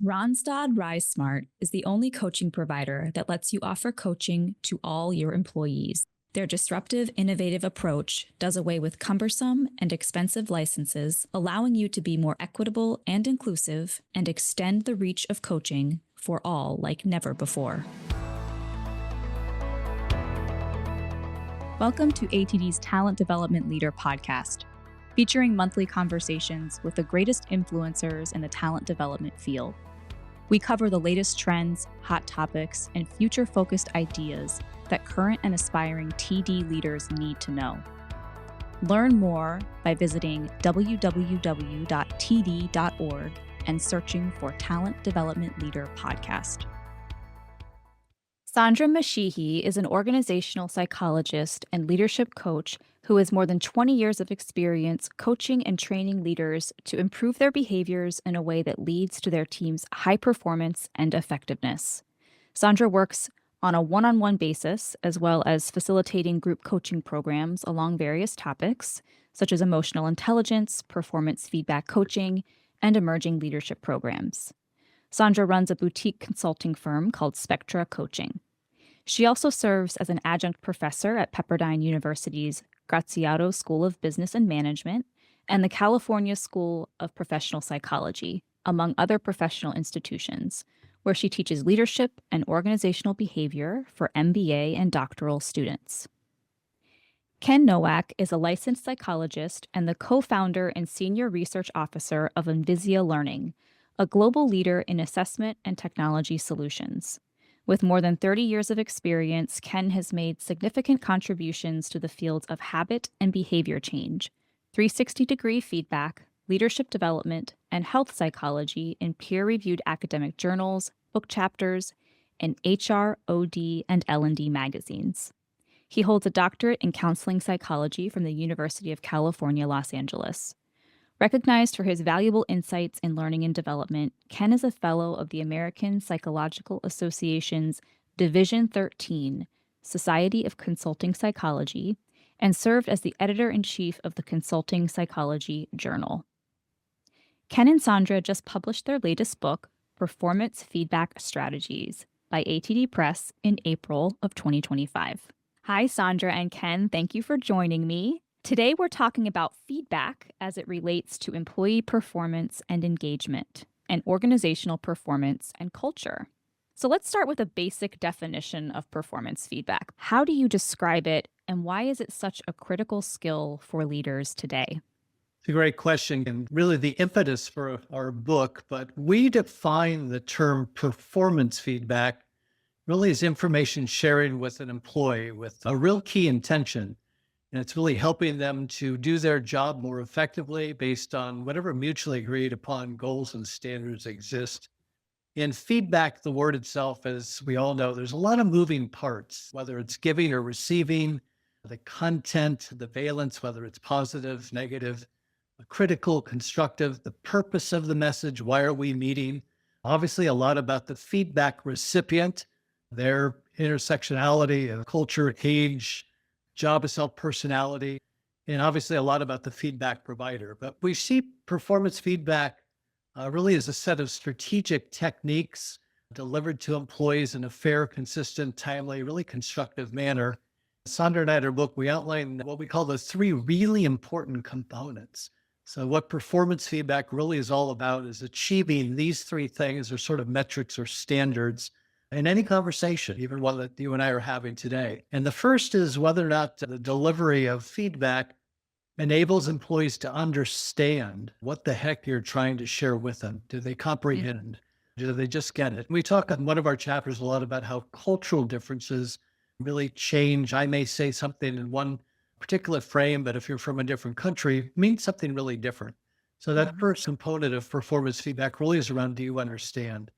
Randstad RiseSmart is the only coaching provider that lets you offer coaching to all your employees. Their disruptive, innovative approach does away with cumbersome and expensive licenses, allowing you to be more equitable and inclusive and extend the reach of coaching for all like never before. Welcome to ATD's Talent Development Leader podcast, featuring monthly conversations with the greatest influencers in the talent development field. We cover the latest trends, hot topics, and future-focused ideas that current and aspiring TD leaders need to know. Learn more by visiting www.td.org and searching for Talent Development Leader podcast. Sandra Mashihi is an organizational psychologist and leadership coach who has more than 20 years of experience coaching and training leaders to improve their behaviors in a way that leads to their team's high performance and effectiveness. Sandra works on a one-on-one basis, as well as facilitating group coaching programs along various topics, such as emotional intelligence, performance feedback coaching, and emerging leadership programs. Sandra runs a boutique consulting firm called Spectra Coaching. She also serves as an adjunct professor at Pepperdine University's Graziato School of Business and Management and the California School of Professional Psychology, among other professional institutions, where she teaches leadership and organizational behavior for MBA and doctoral students. Ken Nowack is a licensed psychologist and the co-founder and senior research officer of Envisia Learning, a global leader in assessment and technology solutions. With more than 30 years of experience, Ken has made significant contributions to the fields of habit and behavior change, 360-degree feedback, leadership development, and health psychology in peer-reviewed academic journals, book chapters, and HR, OD, and L&D magazines. He holds a doctorate in counseling psychology from the University of California, Los Angeles. Recognized for his valuable insights in learning and development, Ken is a fellow of the American Psychological Association's Division 13, Society of Consulting Psychology, and served as the editor-in-chief of the Consulting Psychology Journal. Ken and Sandra just published their latest book, Performance Feedback Strategies, by ATD Press in April of 2025. Hi, Sandra and Ken. Thank you for joining me. Today, we're talking about feedback as it relates to employee performance and engagement, and organizational performance and culture. So let's start with a basic definition of performance feedback. How do you describe it, and why is it such a critical skill for leaders today? It's a great question, and really the impetus for our book, but we define the term performance feedback really as information sharing with an employee with a real key intention. And it's really helping them to do their job more effectively based on whatever mutually agreed upon goals and standards exist. In feedback, the word itself, as we all know, there's a lot of moving parts, whether it's giving or receiving, the content, the valence, whether it's positive, negative, critical, constructive, the purpose of the message, why are we meeting? Obviously, a lot about the feedback recipient, their intersectionality, culture, age, job itself, personality, and obviously a lot about the feedback provider. But we see performance feedback really as a set of strategic techniques delivered to employees in a fair, consistent, timely, really constructive manner. Sandra and I, in our book, we outline what we call the three really important components. So what performance feedback really is all about is achieving these three things, or sort of metrics or standards, in any conversation, even one that you and I are having today. And the first is whether or not the delivery of feedback enables employees to understand what the heck you're trying to share with them. Do they comprehend? Do they just get it? We talk in one of our chapters a lot about how cultural differences really change. I may say something in one particular frame, but if you're from a different country, it means something really different. So that first component of performance feedback really is around, do you understand?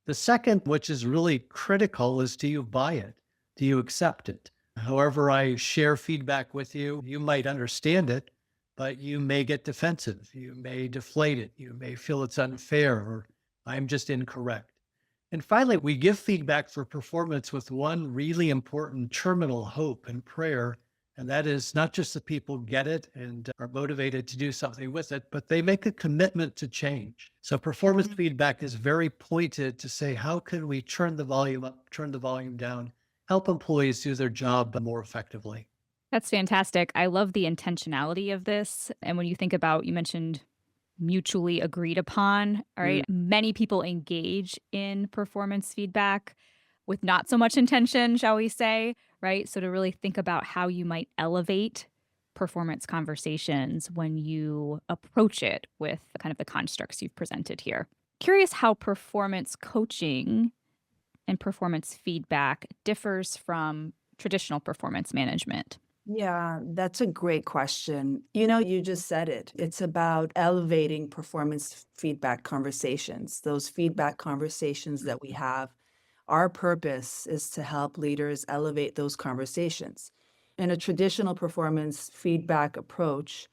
The second, which is really critical, is do you buy it? Do you accept it? However I share feedback with you, you might understand it, but you may get defensive. You may deflate it. You may feel it's unfair, or I'm just incorrect. And finally, we give feedback for performance with one really important terminal hope and prayer, And that is not just the people get it and are motivated to do something with it, but they make a commitment to change. So performance feedback is very pointed to say, how can we turn the volume up, turn the volume down, help employees do their job more effectively? That's fantastic. I love the intentionality of this. And when you think about, you mentioned mutually agreed upon, all right? Many people engage in performance feedback with not so much intention, shall we say, right? So to really think about how you might elevate performance conversations when you approach it with kind of the constructs you've presented here. Curious how performance coaching and performance feedback differs from traditional performance management. Yeah, that's a great question. You just said it. It's about elevating performance feedback conversations, those feedback conversations that we have. Our purpose is to help leaders elevate those conversations. In a traditional performance feedback approach,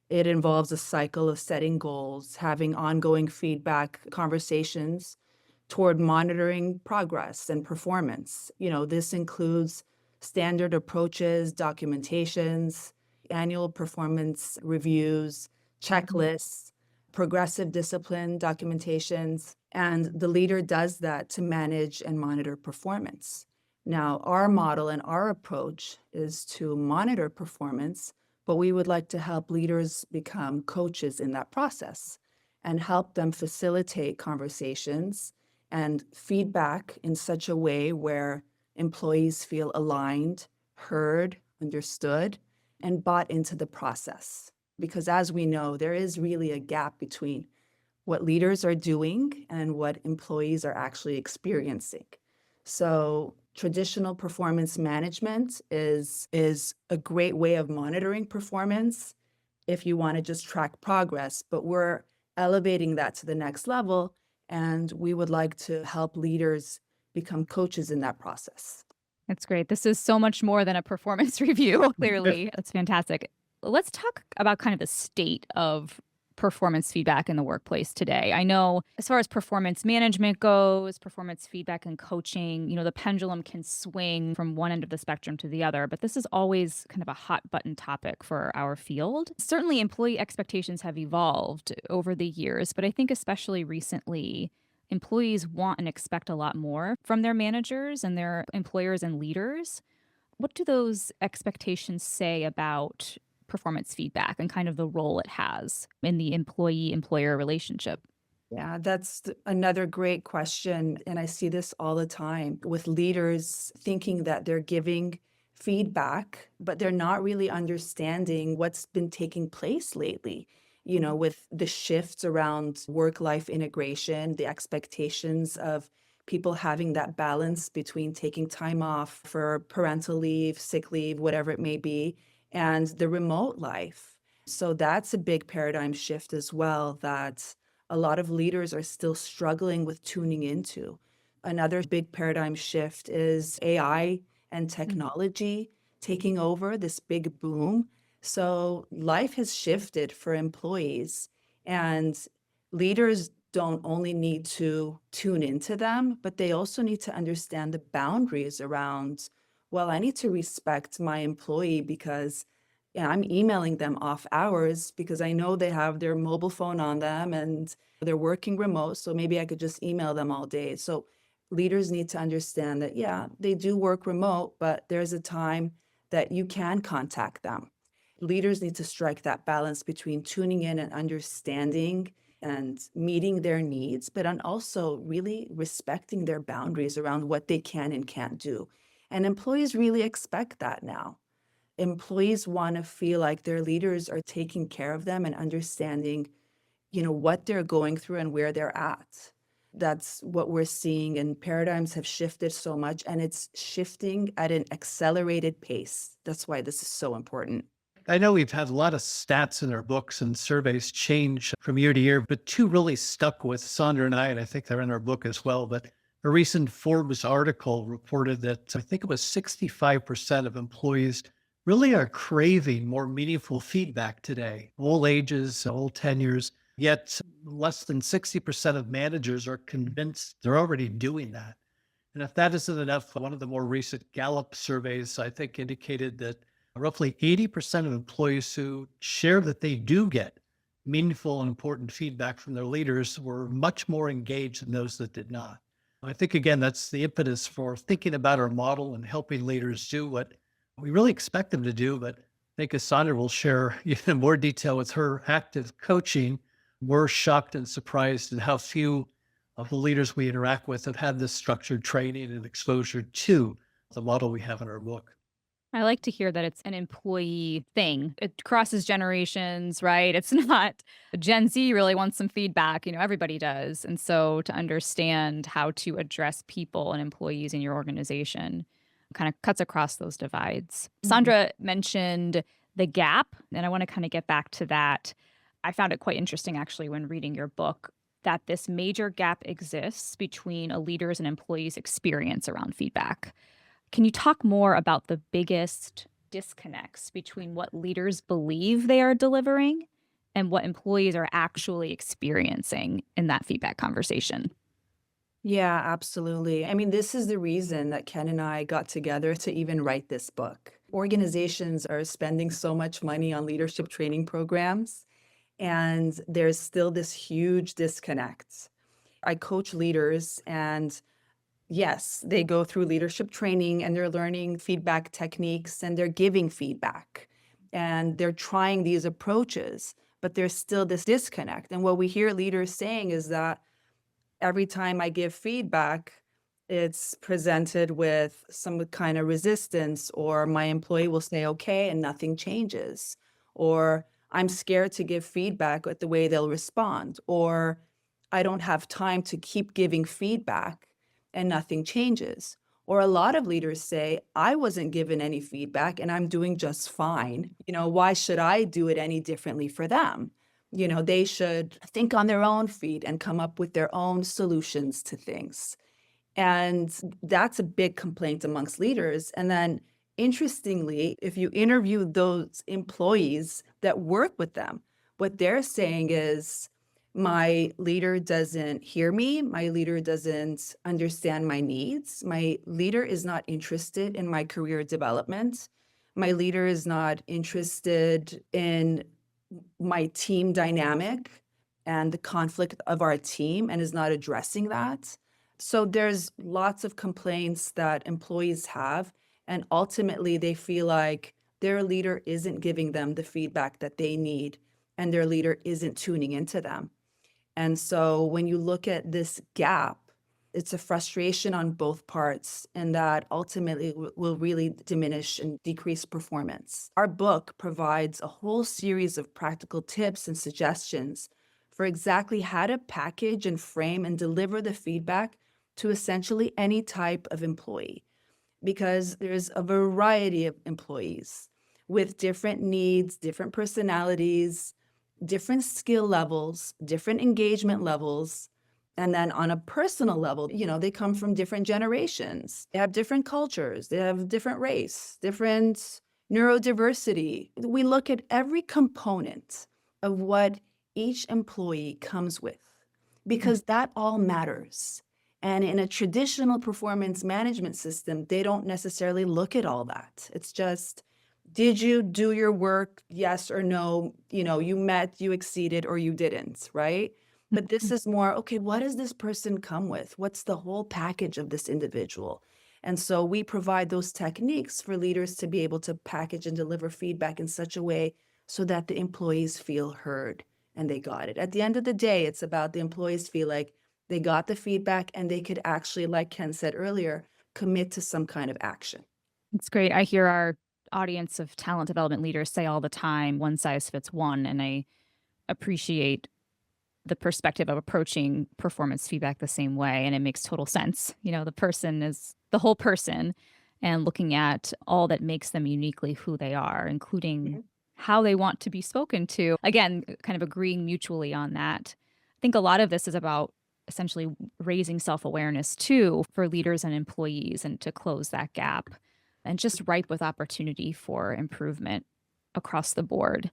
it involves a cycle of setting goals, having ongoing feedback conversations toward monitoring progress and performance. This includes standard approaches, documentations, annual performance reviews, checklists, progressive discipline documentations, and the leader does that to manage and monitor performance. Now, our model and our approach is to monitor performance, but we would like to help leaders become coaches in that process and help them facilitate conversations and feedback in such a way where employees feel aligned, heard, understood, and bought into the process. Because as we know, there is really a gap between what leaders are doing and what employees are actually experiencing. So traditional performance management is a great way of monitoring performance if you want to just track progress, but we're elevating that to the next level, and we would like to help leaders become coaches in that process. That's great. This is so much more than a performance review, clearly. That's fantastic. Let's talk about kind of the state of performance feedback in the workplace today. I know as far as performance management goes, performance feedback and coaching, the pendulum can swing from one end of the spectrum to the other, but this is always kind of a hot button topic for our field. Certainly employee expectations have evolved over the years, but I think especially recently, employees want and expect a lot more from their managers and their employers and leaders. What do those expectations say about performance feedback and kind of the role it has in the employee-employer relationship? Yeah, that's another great question. And I see this all the time with leaders thinking that they're giving feedback, but they're not really understanding what's been taking place lately. With the shifts around work-life integration, the expectations of people having that balance between taking time off for parental leave, sick leave, whatever it may be, and the remote life. So that's a big paradigm shift as well that a lot of leaders are still struggling with tuning into. Another big paradigm shift is AI and technology taking over this big boom. So life has shifted for employees, and leaders don't only need to tune into them, but they also need to understand the boundaries around, well, I need to respect my employee because I'm emailing them off hours because I know they have their mobile phone on them and they're working remote. So maybe I could just email them all day. So leaders need to understand that, yeah, they do work remote, but there's a time that you can contact them. Leaders need to strike that balance between tuning in and understanding and meeting their needs, but also really respecting their boundaries around what they can and can't do. And employees really expect that now. Employees want to feel like their leaders are taking care of them and understanding, what they're going through and where they're at. That's what we're seeing, and paradigms have shifted so much, and it's shifting at an accelerated pace. That's why this is so important. I know we've had a lot of stats in our books and surveys change from year to year, but two really stuck with Sandra and I think they're in our book as well. But a recent Forbes article reported that I think it was 65% of employees really are craving more meaningful feedback today, all ages, all tenures, yet less than 60% of managers are convinced they're already doing that. And if that isn't enough, one of the more recent Gallup surveys, I think, indicated that Roughly 80% of employees who share that they do get meaningful and important feedback from their leaders were much more engaged than those that did not. I think, again, that's the impetus for thinking about our model and helping leaders do what we really expect them to do. But I think, as Sandra will share in more detail with her active coaching, we're shocked and surprised at how few of the leaders we interact with have had this structured training and exposure to the model we have in our book. I like to hear that it's an employee thing. It crosses generations, right? It's not Gen Z really wants some feedback, everybody does. And so to understand how to address people and employees in your organization kind of cuts across those divides. Sandra mentioned the gap, and I want to kind of get back to that. I found it quite interesting actually when reading your book that this major gap exists between a leader's and employee's experience around feedback. Can you talk more about the biggest disconnects between what leaders believe they are delivering and what employees are actually experiencing in that feedback conversation? Yeah, absolutely. I mean, this is the reason that Ken and I got together to even write this book. Organizations are spending so much money on leadership training programs, and there's still this huge disconnect. I coach leaders, and yes, they go through leadership training and they're learning feedback techniques and they're giving feedback and they're trying these approaches, but there's still this disconnect. And what we hear leaders saying is that every time I give feedback, it's presented with some kind of resistance, or my employee will say, okay, and nothing changes. Or I'm scared to give feedback at the way they'll respond. Or I don't have time to keep giving feedback and nothing changes. Or a lot of leaders say, I wasn't given any feedback and I'm doing just fine. Why should I do it any differently for them? They should think on their own feet and come up with their own solutions to things. And that's a big complaint amongst leaders. And then interestingly, if you interview those employees that work with them, what they're saying is, my leader doesn't hear me. My leader doesn't understand my needs. My leader is not interested in my career development. My leader is not interested in my team dynamic and the conflict of our team and is not addressing that. So there's lots of complaints that employees have, and ultimately they feel like their leader isn't giving them the feedback that they need and their leader isn't tuning into them. And so when you look at this gap, it's a frustration on both parts, and that ultimately will really diminish and decrease performance. Our book provides a whole series of practical tips and suggestions for exactly how to package and frame and deliver the feedback to essentially any type of employee, because there's a variety of employees with different needs, different personalities, different skill levels, different engagement levels. And then on a personal level, they come from different generations. They have different cultures. They have different race, different neurodiversity. We look at every component of what each employee comes with, because that all matters. And in a traditional performance management system, they don't necessarily look at all that. It's just, did you do your work? Yes or no? You met, you exceeded, or you didn't, right? But this is more, okay, what does this person come with? What's the whole package of this individual? And so we provide those techniques for leaders to be able to package and deliver feedback in such a way so that the employees feel heard and they got it. At the end of the day, it's about the employees feel like they got the feedback and they could actually, like Ken said earlier, commit to some kind of action. It's great. I hear our audience of talent development leaders say all the time, one size fits one. And I appreciate the perspective of approaching performance feedback the same way. And it makes total sense. The person is the whole person, and looking at all that makes them uniquely who they are, including how they want to be spoken to. Again, kind of agreeing mutually on that. I think a lot of this is about essentially raising self-awareness too for leaders and employees, and to close that gap, and just ripe with opportunity for improvement across the board.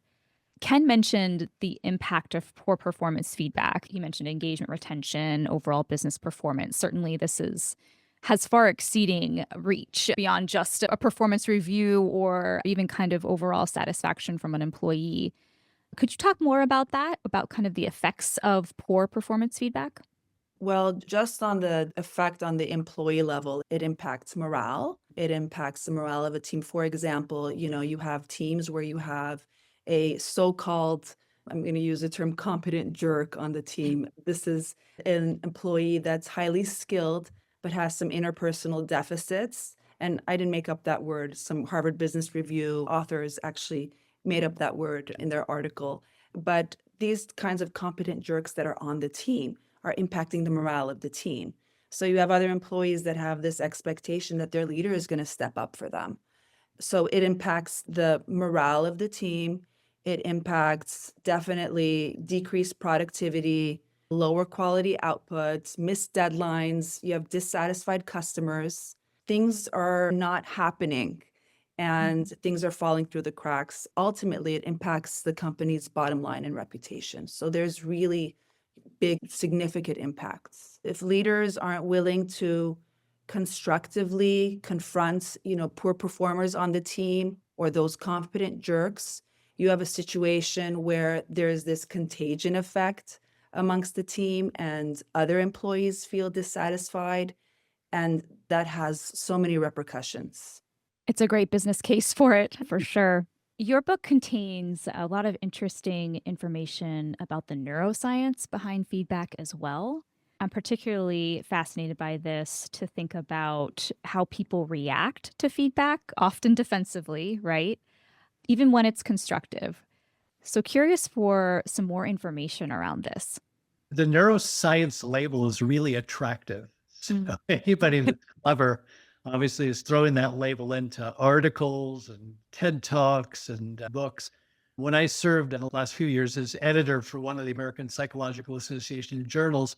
Ken mentioned the impact of poor performance feedback. He mentioned engagement, retention, overall business performance. Certainly, this is has far exceeding reach beyond just a performance review or even kind of overall satisfaction from an employee. Could you talk more about that, about kind of the effects of poor performance feedback? Well, just on the effect on the employee level, it impacts morale. It impacts the morale of a team. For example, you have teams where you have a so-called, I'm going to use the term competent jerk on the team. This is an employee that's highly skilled, but has some interpersonal deficits. And I didn't make up that word. Some Harvard Business Review authors actually made up that word in their article. But these kinds of competent jerks that are on the team are impacting the morale of the team. So you have other employees that have this expectation that their leader is going to step up for them. So it impacts the morale of the team. It impacts definitely decreased productivity, lower quality outputs, missed deadlines. You have dissatisfied customers. Things are not happening and things are falling through the cracks. Ultimately, it impacts the company's bottom line and reputation. So there's really big, significant impacts. If leaders aren't willing to constructively confront, poor performers on the team or those competent jerks, you have a situation where there's this contagion effect amongst the team and other employees feel dissatisfied. And that has so many repercussions. It's a great business case for it, for sure. Your book contains a lot of interesting information about the neuroscience behind feedback as well. I'm particularly fascinated by this to think about how people react to feedback, often defensively, right? Even when it's constructive. So curious for some more information around this. The neuroscience label is really attractive. So anybody that's clever obviously is throwing that label into articles and TED Talks and books. When I served in the last few years as editor for one of the American Psychological Association journals,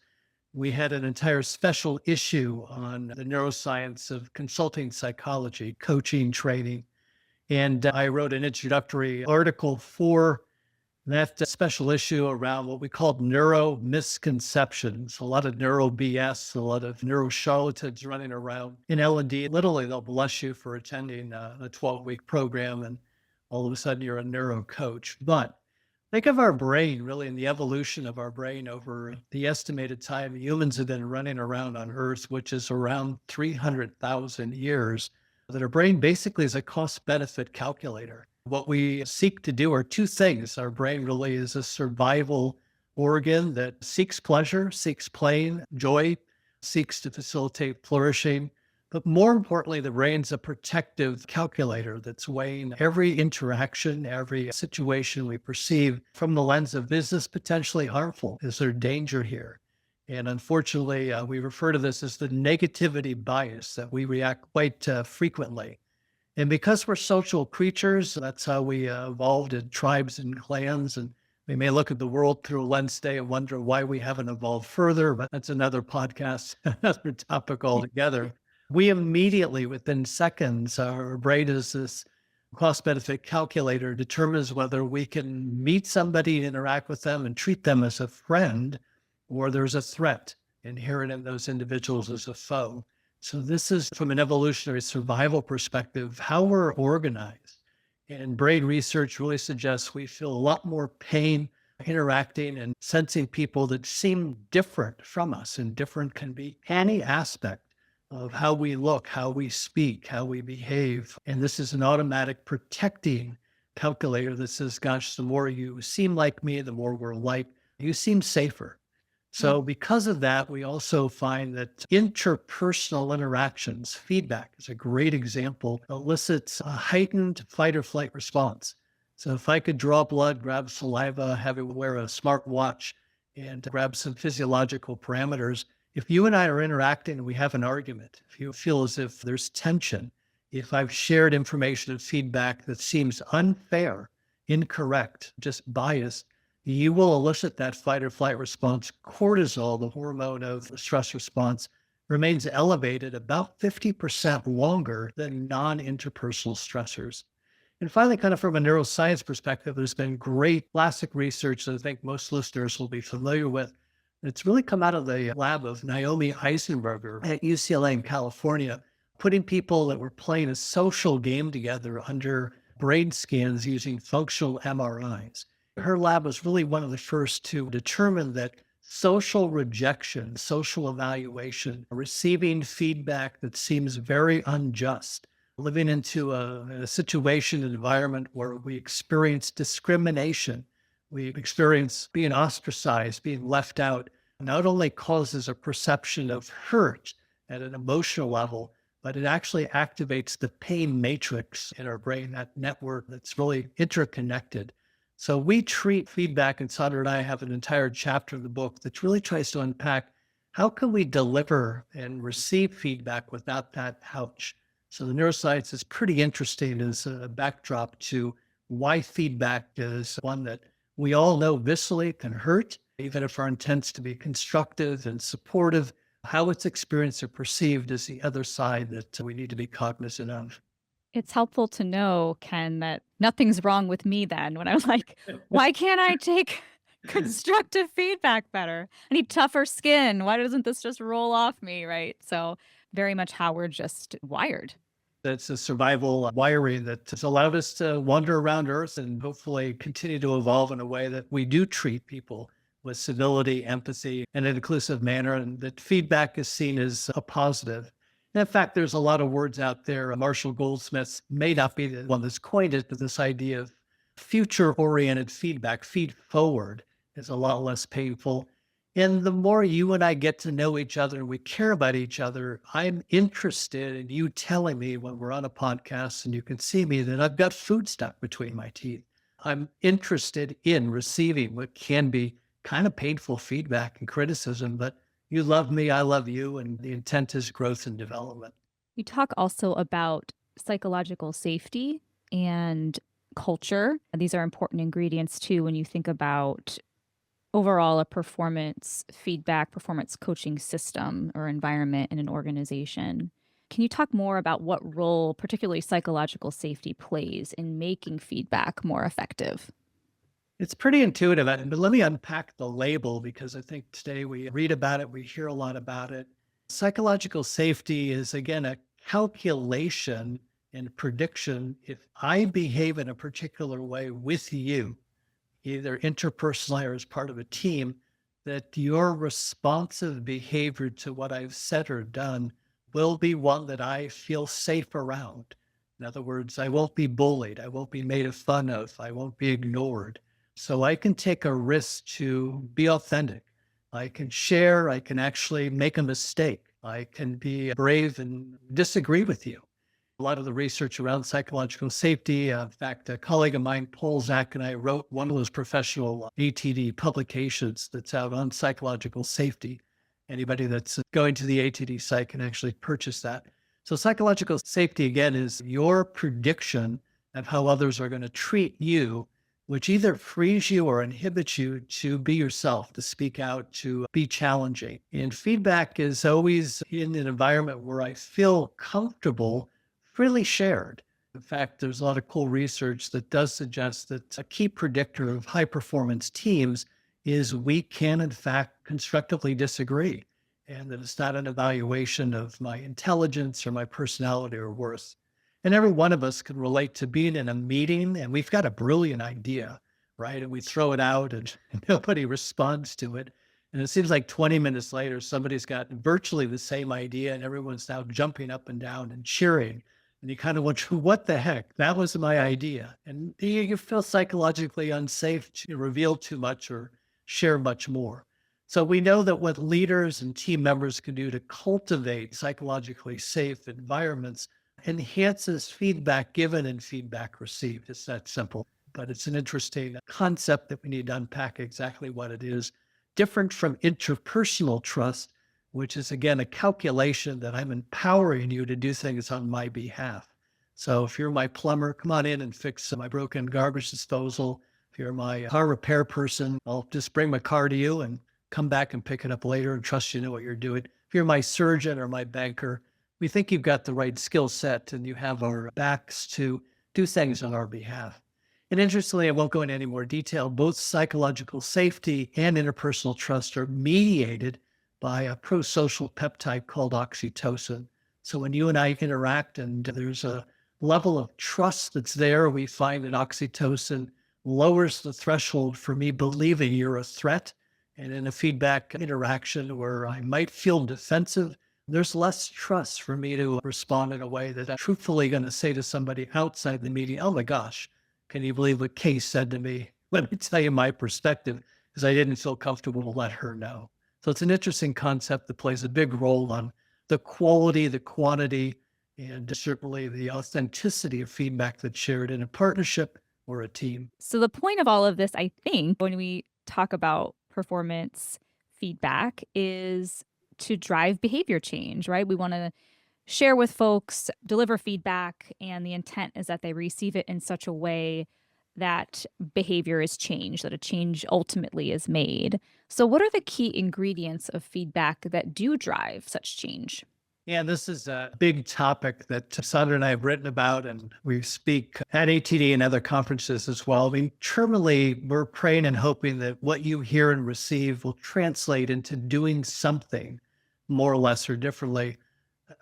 we had an entire special issue on the neuroscience of consulting psychology, coaching, training. And I wrote an introductory article for that special issue around what we called neuro misconceptions, a lot of neuro BS, a lot of neuro charlatans running around in L&D. Literally, they'll bless you for attending a 12-week program, and all of a sudden you're a neuro coach. But think of our brain, really, and the evolution of our brain over the estimated time humans have been running around on Earth, which is around 300,000 years, that our brain basically is a cost-benefit calculator. What we seek to do are two things. Our brain really is a survival organ that seeks pleasure, seeks playing, joy, seeks to facilitate flourishing. But more importantly, the brain's a protective calculator that's weighing every interaction, every situation we perceive from the lens of, is this potentially harmful? Is there danger here? And unfortunately, we refer to this as the negativity bias, that we react quite frequently. And because we're social creatures, that's how we evolved in tribes and clans. And we may look at the world through a lens today and wonder why we haven't evolved further, but that's another podcast, another topic altogether. We immediately, within seconds, our brain is this cost-benefit calculator, determines whether we can meet somebody, interact with them, and treat them as a friend, or there's a threat inherent in those individuals as a foe. So this is, from an evolutionary survival perspective, how we're organized. And brain research really suggests we feel a lot more pain interacting and sensing people that seem different from us. And different can be any aspect of how we look, how we speak, how we behave. And this is an automatic protecting calculator that says, gosh, the more you seem like me, the more we're like, you seem safer. So because of that, we also find that interpersonal interactions, feedback is a great example, elicits a heightened fight or flight response. So if I could draw blood, grab saliva, have you wear a smart watch, and grab some physiological parameters, if you and I are interacting and we have an argument, if you feel as if there's tension, if I've shared information and feedback that seems unfair, incorrect, just biased, you will elicit that fight or flight response. Cortisol, the hormone of the stress response, remains elevated about 50% longer than non-interpersonal stressors. And finally, kind of from a neuroscience perspective, there's been great classic research that I think most listeners will be familiar with It's really come out of the lab of Naomi Eisenberger at UCLA in California, putting people that were playing a social game together under brain scans using functional MRIs. Her lab was really one of the first to determine that social rejection, social evaluation, receiving feedback that seems very unjust, living into a situation, an environment where we experience discrimination, we experience being ostracized, being left out, not only causes a perception of hurt at an emotional level, but it actually activates the pain matrix in our brain, that network that's really interconnected. So we treat feedback, and Sandra and I have an entire chapter in the book that really tries to unpack how can we deliver and receive feedback without that ouch. So the neuroscience is pretty interesting as a backdrop to why feedback is one that we all know viscerally can hurt, even if our intent's to be constructive and supportive. How it's experienced or perceived is the other side that we need to be cognizant of. It's helpful to know, Ken, that nothing's wrong with me then when I'm like, why can't I take constructive feedback better? I need tougher skin. Why doesn't this just roll off me? Right. So, very much how we're just wired. That's a survival wiring that has allowed us to wander around Earth and hopefully continue to evolve in a way that we do treat people with civility, empathy, and an inclusive manner, and that feedback is seen as a positive. And in fact, there's a lot of words out there. Marshall Goldsmith may not be the one that's coined it, but this idea of future-oriented feedback, feed forward, is a lot less painful. And the more you and I get to know each other and we care about each other, I'm interested in you telling me when we're on a podcast and you can see me that I've got food stuck between my teeth. I'm interested in receiving what can be kind of painful feedback and criticism, but you love me, I love you, and the intent is growth and development. You talk also about psychological safety and culture. These are important ingredients too when you think about overall a performance feedback, performance coaching system or environment in an organization. Can you talk more about what role, particularly psychological safety, plays in making feedback more effective? It's pretty intuitive, but let me unpack the label because I think today we read about it, we hear a lot about it. Psychological safety is, again, a calculation and prediction. If I behave in a particular way with you, either interpersonally or as part of a team, that your responsive behavior to what I've said or done will be one that I feel safe around. In other words, I won't be bullied. I won't be made fun of. I won't be ignored. So I can take a risk to be authentic. I can share. I can actually make a mistake. I can be brave and disagree with you. A lot of the research around psychological safety, in fact, a colleague of mine, Paul Zach, and I wrote one of those professional ATD publications that's out on psychological safety. Anybody that's going to the ATD site can actually purchase that. So psychological safety, again, is your prediction of how others are going to treat you, which either frees you or inhibits you to be yourself, to speak out, to be challenging. And feedback is always in an environment where I feel comfortable, freely shared. In fact, there's a lot of cool research that does suggest that a key predictor of high performance teams is we can, in fact, constructively disagree. And that it's not an evaluation of my intelligence or my personality or worth. And every one of us can relate to being in a meeting and we've got a brilliant idea, right? And we throw it out and nobody responds to it. And it seems like 20 minutes later, somebody's got virtually the same idea and everyone's now jumping up and down and cheering. And you kind of wonder, what the heck? That was my idea. And you feel psychologically unsafe to reveal too much or share much more. So we know that what leaders and team members can do to cultivate psychologically safe environments enhances feedback given and feedback received. It's that simple, but it's an interesting concept that we need to unpack exactly what it is. Different from interpersonal trust, which is, again, a calculation that I'm empowering you to do things on my behalf. So if you're my plumber, come on in and fix my broken garbage disposal. If you're my car repair person, I'll just bring my car to you and come back and pick it up later and trust you know what you're doing. If you're my surgeon or my banker, we think you've got the right skill set and you have our backs to do things on our behalf. And interestingly, I won't go into any more detail. Both psychological safety and interpersonal trust are mediated by a pro-social peptide called oxytocin. So when you and I interact and there's a level of trust that's there, we find that oxytocin lowers the threshold for me believing you're a threat. And in a feedback interaction where I might feel defensive, there's less trust for me to respond in a way that I'm truthfully going to say to somebody outside the meeting, oh my gosh, can you believe what Kay said to me? Let me tell you my perspective, because I didn't feel comfortable to let her know. So it's an interesting concept that plays a big role on the quality, the quantity, and certainly the authenticity of feedback that's shared in a partnership or a team. So, the point of all of this, I think, when we talk about performance feedback is to drive behavior change, right? We want to share with folks, deliver feedback, and the intent is that they receive it in such a way that behavior is changed, that a change ultimately is made. So, what are the key ingredients of feedback that do drive such change? Yeah, this is a big topic that Sandra and I have written about, and we speak at ATD and other conferences as well. I mean, terminally, we're praying and hoping that what you hear and receive will translate into doing something more or less or differently.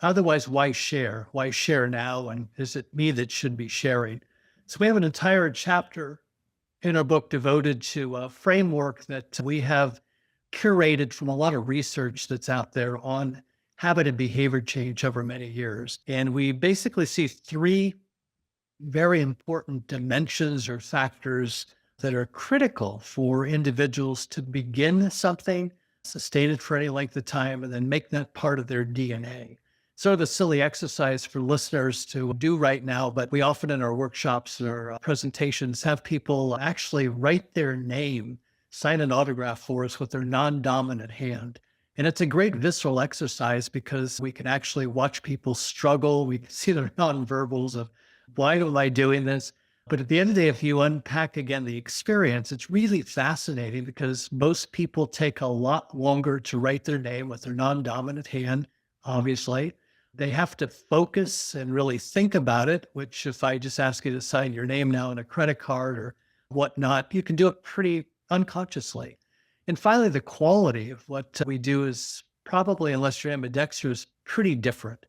Otherwise, why share? Why share now? And is it me that should be sharing? So we have an entire chapter in our book devoted to a framework that we have curated from a lot of research that's out there on habit and behavior change over many years. And we basically see three very important dimensions or factors that are critical for individuals to begin something, sustain it for any length of time, and then make that part of their DNA. Sort of a silly exercise for listeners to do right now, but we often in our workshops or presentations have people actually write their name, sign an autograph for us with their non-dominant hand. And it's a great visceral exercise because we can actually watch people struggle. We can see their nonverbals of, why am I doing this? But at the end of the day, if you unpack again the experience, it's really fascinating because most people take a lot longer to write their name with their non-dominant hand, obviously. They have to focus and really think about it, which if I just ask you to sign your name now on a credit card or whatnot, you can do it pretty unconsciously. And finally, the quality of what we do is probably, unless you're ambidextrous, pretty different.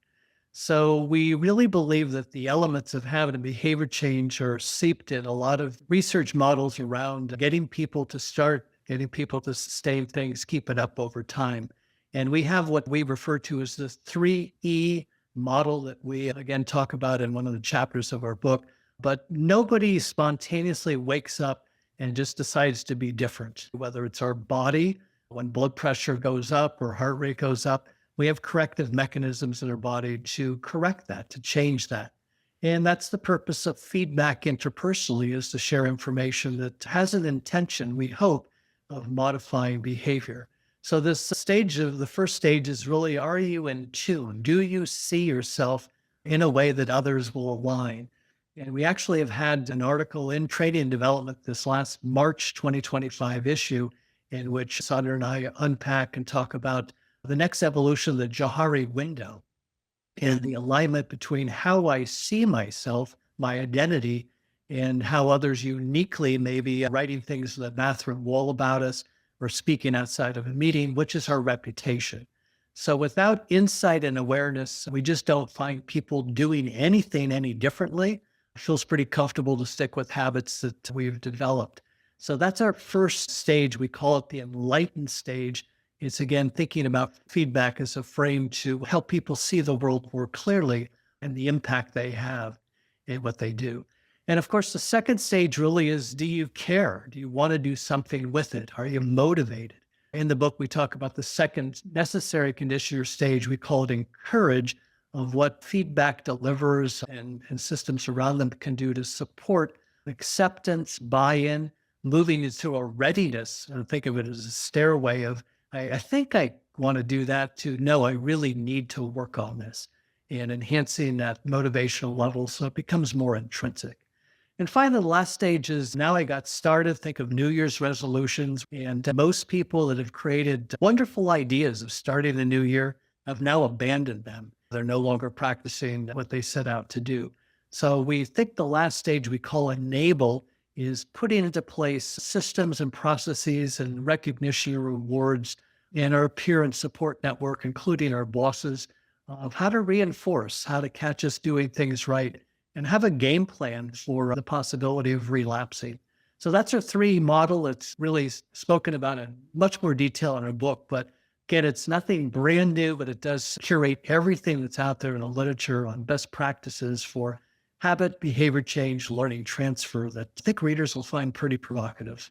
So we really believe that the elements of habit and behavior change are seeped in a lot of research models around getting people to start, getting people to sustain things, keep it up over time. And we have what we refer to as the 3E model that we, again, talk about in one of the chapters of our book. But nobody spontaneously wakes up and just decides to be different, whether it's our body, when blood pressure goes up or heart rate goes up, we have corrective mechanisms in our body to correct that, to change that. And that's the purpose of feedback interpersonally, is to share information that has an intention, we hope, of modifying behavior. So this stage of the first stage is really, are you in tune? Do you see yourself in a way that others will align? And we actually have had an article in Training and Development this last March 2025 issue in which Sandra and I unpack and talk about the next evolution of the Johari window and the alignment between how I see myself, my identity, and how others uniquely may be writing things on the bathroom wall about us or speaking outside of a meeting, which is our reputation. So without insight and awareness, we just don't find people doing anything any differently. It feels pretty comfortable to stick with habits that we've developed. So that's our first stage. We call it the enlightened stage. It's again thinking about feedback as a frame to help people see the world more clearly and the impact they have in what they do. And of course, the second stage really is, do you care? Do you want to do something with it? Are you motivated? In the book, we talk about the second necessary condition or stage. We call it encourage, of what feedback delivers and systems around them can do to support acceptance, buy-in, moving into a readiness. And think of it as a stairway of, I think I want to do that, to no, I really need to work on this, and enhancing that motivational level so it becomes more intrinsic. And finally, the last stage is, now I got started. Think of New Year's resolutions. And most people that have created wonderful ideas of starting the new year have now abandoned them. They're no longer practicing what they set out to do. So we think the last stage we call enable is putting into place systems and processes and recognition and rewards in our peer and support network, including our bosses, of how to reinforce, how to catch us doing things right, and have a game plan for the possibility of relapsing. So that's our three model. It's really spoken about in much more detail in our book, but again, it's nothing brand new, but it does curate everything that's out there in the literature on best practices for habit, behavior change, learning transfer that I think readers will find pretty provocative.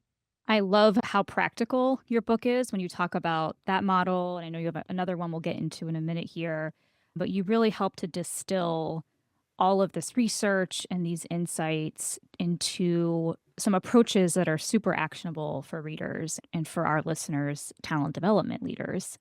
I love how practical your book is when you talk about that model. And I know you have another one we'll get into in a minute here, but you really help to distill all of this research and these insights into some approaches that are super actionable for readers and for our listeners, talent development leaders.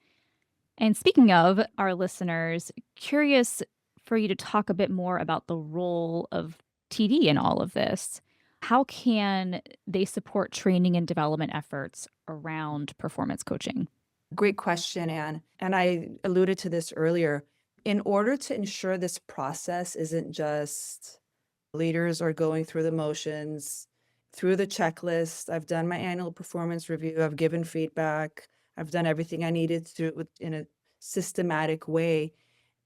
And speaking of our listeners, curious for you to talk a bit more about the role of TD in all of this. How can they support training and development efforts around performance coaching? Great question, Anne. And I alluded to this earlier. In order to ensure this process isn't just leaders are going through the motions, through the checklist, I've done my annual performance review, I've given feedback, I've done everything I needed to do it in a systematic way.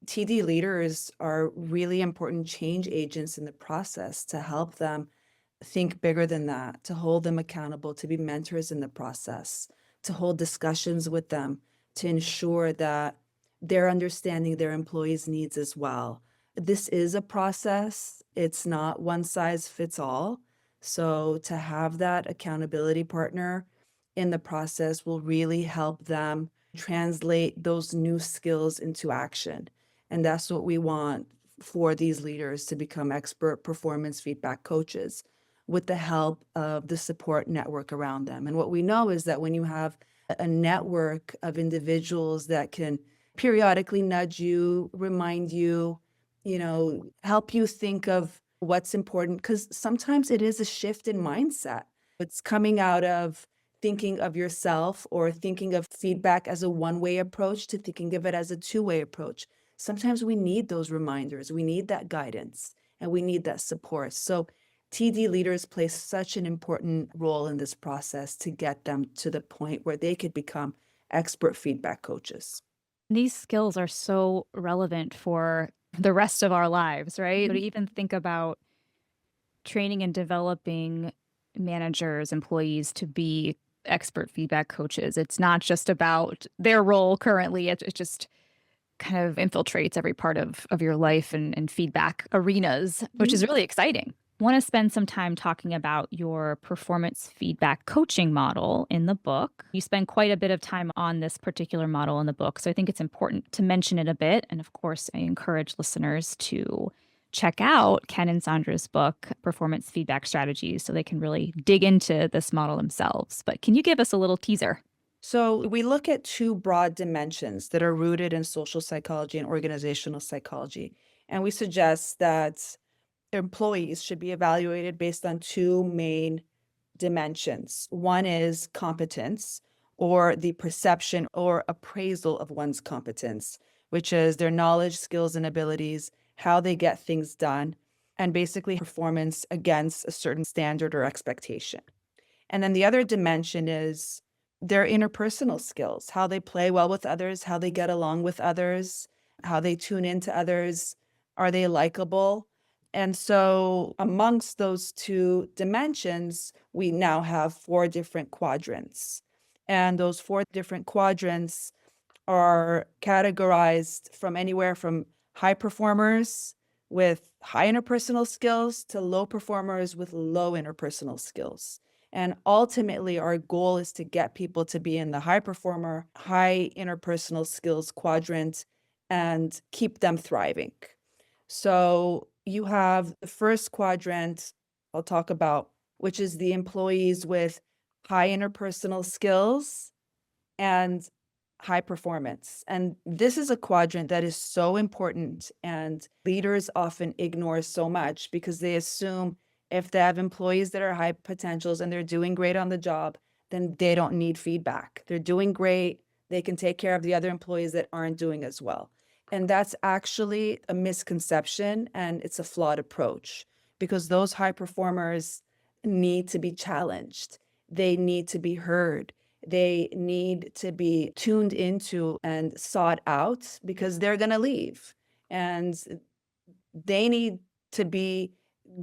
TD leaders are really important change agents in the process to help them think bigger than that, to hold them accountable, to be mentors in the process, to hold discussions with them, to ensure that they're understanding their employees' needs as well. This is a process. It's not one size fits all. So to have that accountability partner in the process will really help them translate those new skills into action. And that's what we want for these leaders to become expert performance feedback coaches with the help of the support network around them. And what we know is that when you have a network of individuals that can periodically nudge you, remind you, help you think of what's important, because sometimes it is a shift in mindset. It's coming out of thinking of yourself or thinking of feedback as a one-way approach to thinking of it as a two-way approach. Sometimes we need those reminders, we need that guidance, and we need that support. So TD leaders play such an important role in this process to get them to the point where they could become expert feedback coaches. These skills are so relevant for the rest of our lives, right? But even think about training and developing managers, employees to be expert feedback coaches. It's not just about their role currently. It just kind of infiltrates every part of your life and feedback arenas, which is really exciting. Want to spend some time talking about your performance feedback coaching model in the book. You spend quite a bit of time on this particular model in the book, so I think it's important to mention it a bit. And of course, I encourage listeners to check out Ken and Sandra's book, Performance Feedback Strategies, so they can really dig into this model themselves. But can you give us a little teaser? So we look at two broad dimensions that are rooted in social psychology and organizational psychology. And we suggest that employees should be evaluated based on two main dimensions. One is competence, or the perception or appraisal of one's competence, which is their knowledge, skills, and abilities, how they get things done, and basically performance against a certain standard or expectation. And then the other dimension is their interpersonal skills, how they play well with others, how they get along with others, how they tune into others, are they likable? And so amongst those two dimensions, we now have 4 different quadrants. And those 4 different quadrants are categorized from anywhere from high performers with high interpersonal skills to low performers with low interpersonal skills. And ultimately, our goal is to get people to be in the high performer, high interpersonal skills quadrant and keep them thriving. So you have the first quadrant I'll talk about, which is the employees with high interpersonal skills and high performance. And this is a quadrant that is so important and leaders often ignore so much because they assume if they have employees that are high potentials and they're doing great on the job, then they don't need feedback. They're doing great. They can take care of the other employees that aren't doing as well. And that's actually a misconception and it's a flawed approach because those high performers need to be challenged. They need to be heard. They need to be tuned into and sought out because they're going to leave. And they need to be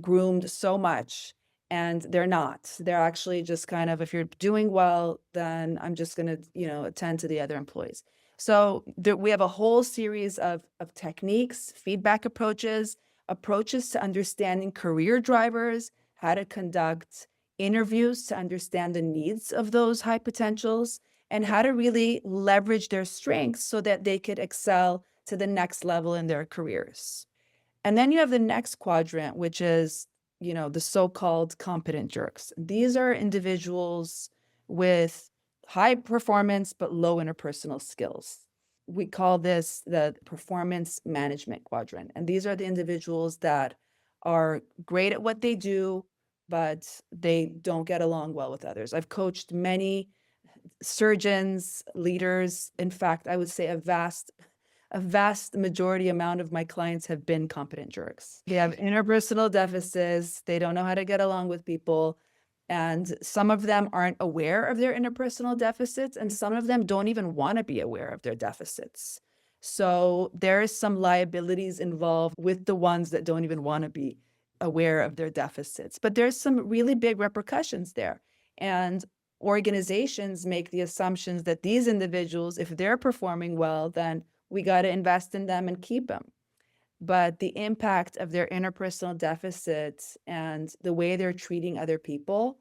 groomed so much, and they're not. They're actually just kind of, if you're doing well, then I'm just going to, attend to the other employees. So we have a whole series of techniques, feedback approaches to understanding career drivers, how to conduct interviews to understand the needs of those high potentials, and how to really leverage their strengths so that they could excel to the next level in their careers. And then you have the next quadrant, which is, the so-called competent jerks. These are individuals with high performance but low interpersonal skills. We call this the performance management quadrant. And these are the individuals that are great at what they do, but they don't get along well with others. I've coached many surgeons, leaders. In fact, I would say a vast majority amount of my clients have been competent jerks. They have interpersonal deficits. They don't know how to get along with people. And some of them aren't aware of their interpersonal deficits, and some of them don't even want to be aware of their deficits. So there is some liabilities involved with the ones that don't even want to be aware of their deficits. But there's some really big repercussions there. And organizations make the assumptions that these individuals, if they're performing well, then we got to invest in them and keep them. But the impact of their interpersonal deficits and the way they're treating other people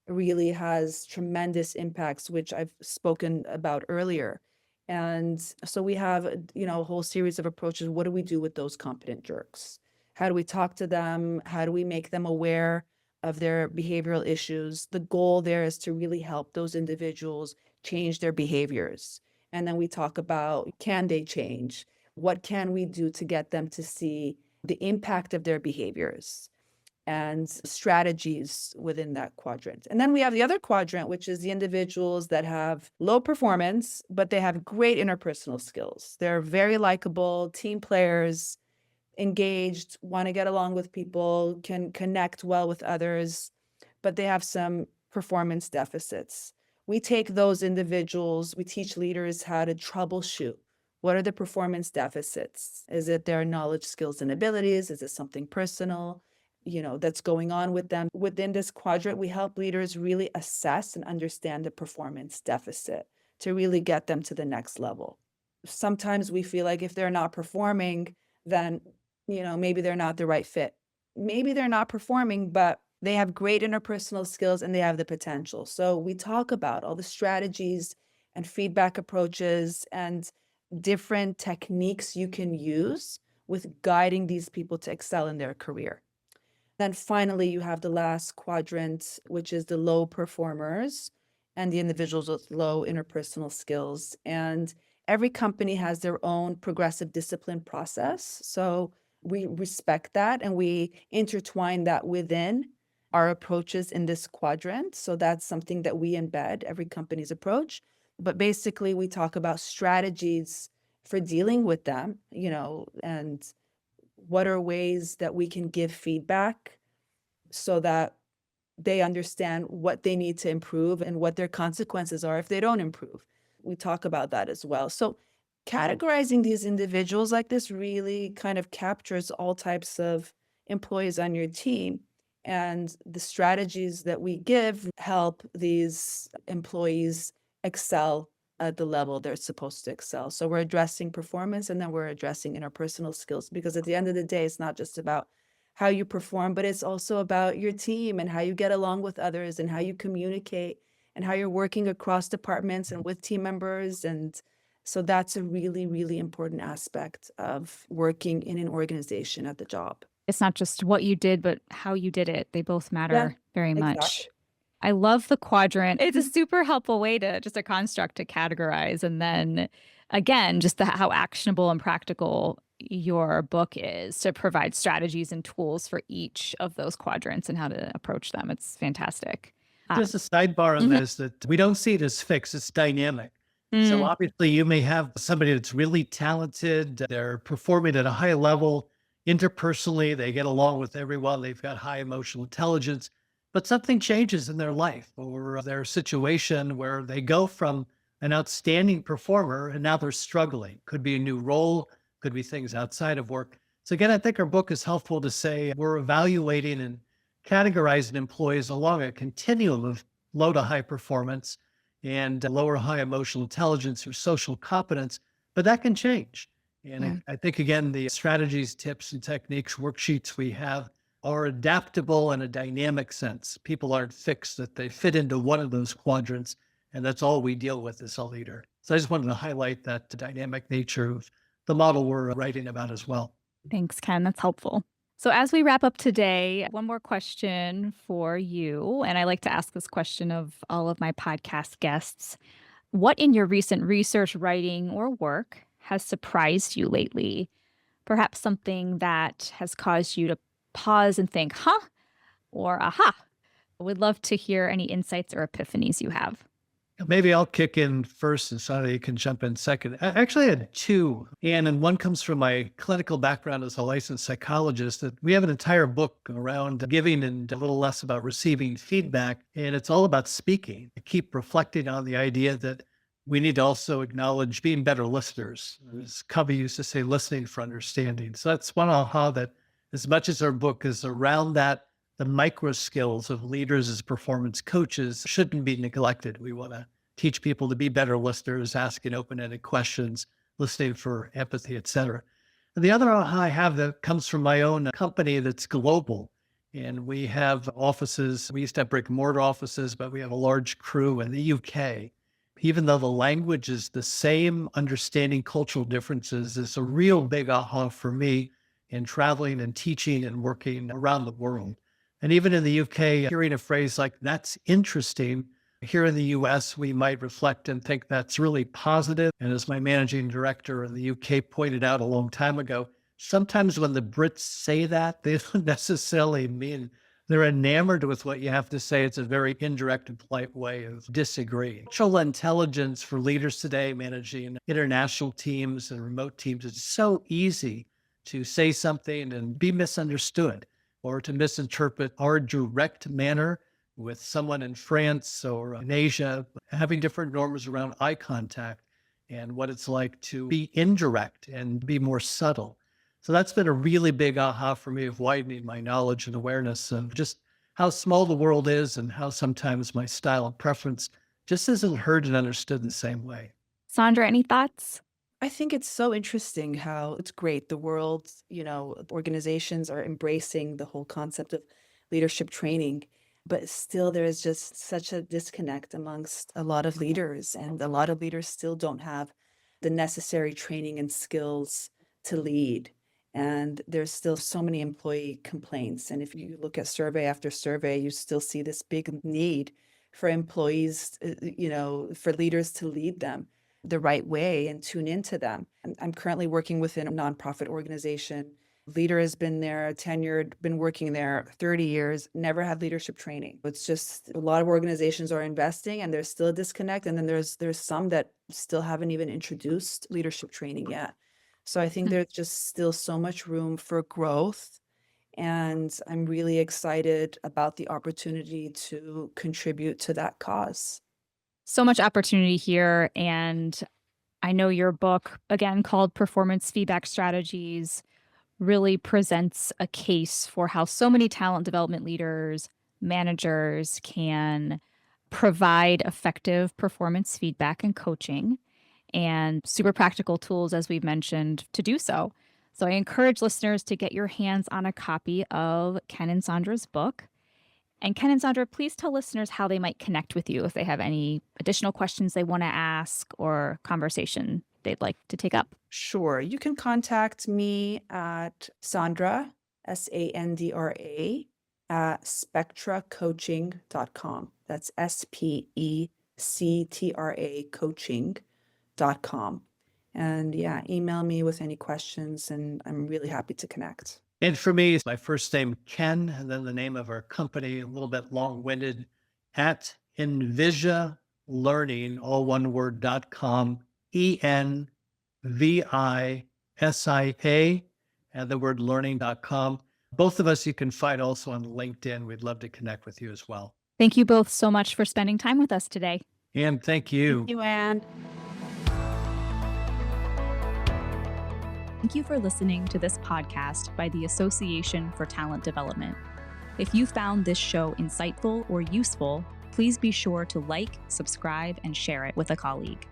really has tremendous impacts, which I've spoken about earlier. And so we have, a whole series of approaches. What do we do with those competent jerks? How do we talk to them? How do we make them aware of their behavioral issues? The goal there is to really help those individuals change their behaviors. And then we talk about, can they change? What can we do to get them to see the impact of their behaviors and strategies within that quadrant? And then we have the other quadrant, which is the individuals that have low performance, but they have great interpersonal skills. They're very likable, team players, engaged, want to get along with people, can connect well with others, but they have some performance deficits. We take those individuals, we teach leaders how to troubleshoot. What are the performance deficits? Is it their knowledge, skills, and abilities? Is it something personal, that's going on with them? Within this quadrant, we help leaders really assess and understand the performance deficit to really get them to the next level. Sometimes we feel like if they're not performing, then, maybe they're not the right fit. Maybe they're not performing, but they have great interpersonal skills and they have the potential. So we talk about all the strategies and feedback approaches and different techniques you can use with guiding these people to excel in their career. Then finally, you have the last quadrant, which is the low performers and the individuals with low interpersonal skills. And every company has their own progressive discipline process. So we respect that and we intertwine that within our approaches in this quadrant. So that's something that we embed, every company's approach. But basically, we talk about strategies for dealing with them, and what are ways that we can give feedback so that they understand what they need to improve and what their consequences are if they don't improve. We talk about that as well. So categorizing these individuals like this really kind of captures all types of employees on your team. And the strategies that we give help these employees excel at the level they're supposed to excel. So we're addressing performance and then we're addressing interpersonal skills, because at the end of the day, it's not just about how you perform, but it's also about your team and how you get along with others and how you communicate and how you're working across departments and with team members. And so that's a really, really important aspect of working in an organization at the job. It's not just what you did, but how you did it. They both matter very much. Exactly. I love the quadrant. It's a super helpful way to just a construct to categorize. And then again, just how actionable and practical your book is to provide strategies and tools for each of those quadrants and how to approach them. It's fantastic. Just a sidebar on this, that we don't see it as fixed, it's dynamic. So obviously you may have somebody that's really talented, they're performing at a high level interpersonally, they get along with everyone, they've got high emotional intelligence. but something changes in their life or their situation where they go from an outstanding performer and now they're struggling. Could be a new role, could be things outside of work. So again, I think our book is helpful to say we're evaluating and categorizing employees along a continuum of low to high performance and lower high emotional intelligence or social competence, but that can change. And Yeah. I think, again, the strategies, tips, and techniques, worksheets we have are adaptable in a dynamic sense. People aren't fixed, that they fit into one of those quadrants, and that's all we deal with as a leader. So I just wanted to highlight that dynamic nature of the model we're writing about as well. Thanks, Ken. That's helpful. So, as we wrap up today, one more question for you. And I like to ask this question of all of my podcast guests. What in your recent research, writing, or work has surprised you lately? Perhaps something that has caused you to pause and think, huh? Or aha. Would love to hear any insights or epiphanies you have. Maybe I'll kick in first and Sandra, you can jump in second. I actually had two, and one comes from my clinical background as a licensed psychologist. That we have an entire book around giving and a little less about receiving feedback, and it's all about speaking. I keep reflecting on the idea that we need to also acknowledge being better listeners. As Covey used to say, listening for understanding. So that's one aha that as much as our book is around that, the micro skills of leaders as performance coaches shouldn't be neglected. We want to teach people to be better listeners, asking open-ended questions, listening for empathy, et cetera. And the other aha I have that comes from my own company that's global. And we have offices, we used to have brick and mortar offices, but we have a large crew in the UK. Even though the language is the same, understanding cultural differences is a real big aha for me in traveling and teaching and working around the world. And even in the UK, hearing a phrase like, that's interesting, here in the US, we might reflect and think that's really positive. And as my managing director in the UK pointed out a long time ago, sometimes when the Brits say that, they don't necessarily mean they're enamored with what you have to say. It's a very indirect and polite way of disagreeing. Cultural intelligence for leaders today, managing international teams and remote teams, it's so easy to say something and be misunderstood, or to misinterpret our direct manner with someone in France or in Asia, having different norms around eye contact and what it's like to be indirect and be more subtle. So that's been a really big aha for me of widening my knowledge and awareness of just how small the world is and how sometimes my style and preference just isn't heard and understood the same way. Sandra, any thoughts? I think it's so interesting how it's great. The world, organizations are embracing the whole concept of leadership training, but still there is just such a disconnect amongst a lot of leaders, and a lot of leaders still don't have the necessary training and skills to lead. And there's still so many employee complaints. And if you look at survey after survey, you still see this big need for employees, for leaders to lead them the right way and tune into them. I'm currently working within a nonprofit organization. Leader has been there, tenured, been working there 30 years, never had leadership training. It's just a lot of organizations are investing and there's still a disconnect. And then there's some that still haven't even introduced leadership training yet. So I think there's just still so much room for growth. And I'm really excited about the opportunity to contribute to that cause. So much opportunity here. And I know your book, again, called Performance Feedback Strategies, really presents a case for how so many talent development leaders, managers can provide effective performance feedback and coaching and super practical tools, as we've mentioned, to do so. So I encourage listeners to get your hands on a copy of Ken and Sandra's book. And Ken and Sandra, please tell listeners how they might connect with you if they have any additional questions they want to ask or conversation they'd like to take up. Sure. You can contact me at Sandra, Sandra, at spectracoaching.com. That's SPECTRA coaching.com. And yeah, email me with any questions, and I'm really happy to connect. And for me, it's my first name, Ken, and then the name of our company, a little bit long-winded, at envisialearning, all one word, .com, ENVISIA, and the word learning.com. Both of us you can find also on LinkedIn. We'd love to connect with you as well. Thank you both so much for spending time with us today. And thank you. Thank you, Anne. Thank you for listening to this podcast by the Association for Talent Development. If you found this show insightful or useful, please be sure to like, subscribe, and share it with a colleague.